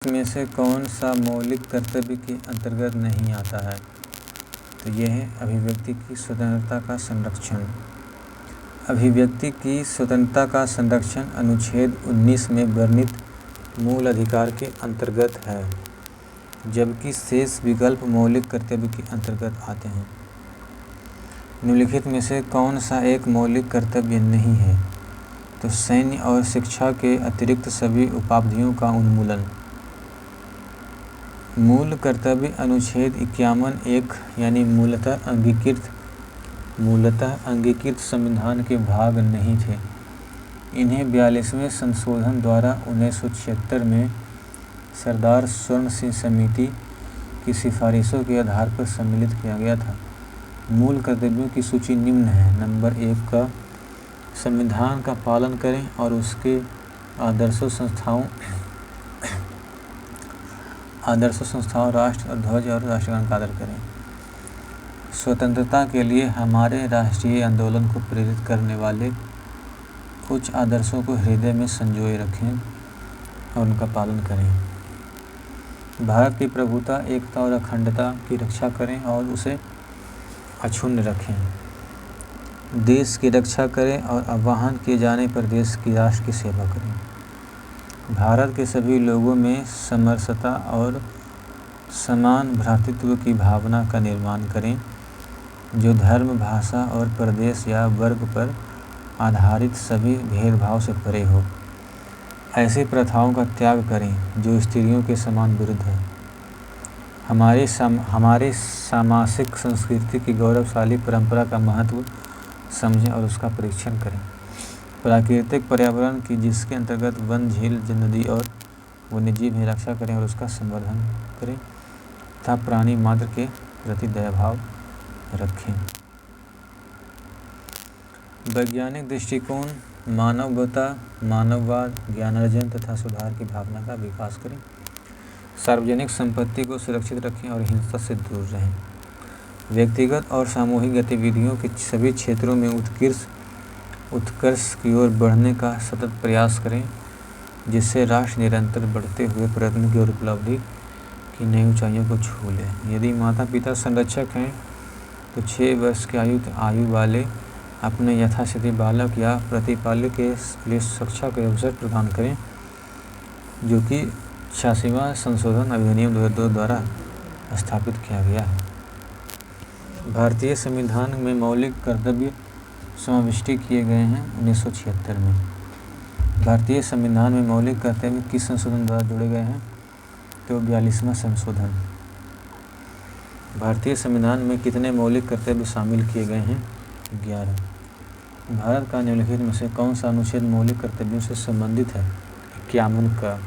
में से कौन सा मौलिक कर्तव्य के अंतर्गत नहीं आता है? तो यह है अभिव्यक्ति की स्वतंत्रता का संरक्षण। अभिव्यक्ति की स्वतंत्रता का संरक्षण अनुच्छेद 19 में वर्णित मूल अधिकार के अंतर्गत है, जबकि शेष विकल्प मौलिक कर्तव्य के अंतर्गत आते हैं। निम्नलिखित में से कौन सा एक मौलिक कर्तव्य नहीं है? तो सैन्य और शिक्षा के अतिरिक्त सभी उपाधियों का उन्मूलन। मूल कर्तव्य अनुच्छेद 51(1) यानी मूलतः अंगीकृत संविधान के भाग नहीं थे। इन्हें 42वें संशोधन द्वारा 1976 में सरदार स्वर्ण सिंह समिति की सिफारिशों के आधार पर सम्मिलित किया गया था। मूल कर्तव्यों की सूची निम्न है। नंबर 1 का संविधान का पालन करें और उसके आदर्शों संस्थाओं राष्ट्र ध्वज और राष्ट्रगान का आदर करें। स्वतंत्रता के लिए हमारे राष्ट्रीय आंदोलन को प्रेरित करने वाले कुछ आदर्शों को हृदय में संजोए रखें और उनका पालन करें। भारत की प्रभुता, एकता और अखंडता की रक्षा करें और उसे अक्षुण्ण रखें। देश की रक्षा करें और आह्वान किए जाने पर देश की राष्ट्र की सेवा करें। भारत के सभी लोगों में समरसता और समान भ्रातृत्व की भावना का निर्माण करें, जो धर्म, भाषा और प्रदेश या वर्ग पर आधारित सभी भेदभाव से परे हो। ऐसी प्रथाओं का त्याग करें जो स्त्रियों के समान विरुद्ध है। हमारे सामाजिक संस्कृति की गौरवशाली परंपरा का महत्व समझें और उसका परीक्षण करें। प्राकृतिक पर्यावरण की, जिसके अंतर्गत वन, झील, नदी और वन्यजीव की रक्षा करें और उसका संवर्धन करें तथा प्राणी मात्र के प्रति दयाभाव रखें। वैज्ञानिक दृष्टिकोण, मानवता, मानववाद, ज्ञानार्जन तथा सुधार की भावना का विकास करें। सार्वजनिक संपत्ति को सुरक्षित रखें और हिंसा से दूर रहें। व्यक्तिगत और सामूहिक गतिविधियों के सभी क्षेत्रों में उत्कर्ष की ओर बढ़ने का सतत प्रयास करें, जिससे राष्ट्र निरंतर बढ़ते हुए प्रयत्न की ओर उपलब्धि की नई ऊंचाइयों को छू ले। यदि माता पिता संरक्षक हैं तो 6 वर्ष की आयु वाले अपने यथास्थिति बालक या प्रतिपाल्य के लिए शिक्षा के अवसर प्रदान करें, जो कि 86वां संशोधन अधिनियम 2002 द्वारा स्थापित किया गया है। भारतीय संविधान में मौलिक कर्तव्य समाविष्ट किए गए हैं 1976 में। भारतीय संविधान में मौलिक कर्तव्य किस संशोधन द्वारा जोड़े गए हैं? तो 42वां संशोधन। भारतीय संविधान में कितने मौलिक कर्तव्य शामिल किए गए हैं? 11। भारत का निम्नलिखित में से कौन सा अनुच्छेद मौलिक कर्तव्यों से संबंधित है? 51 का।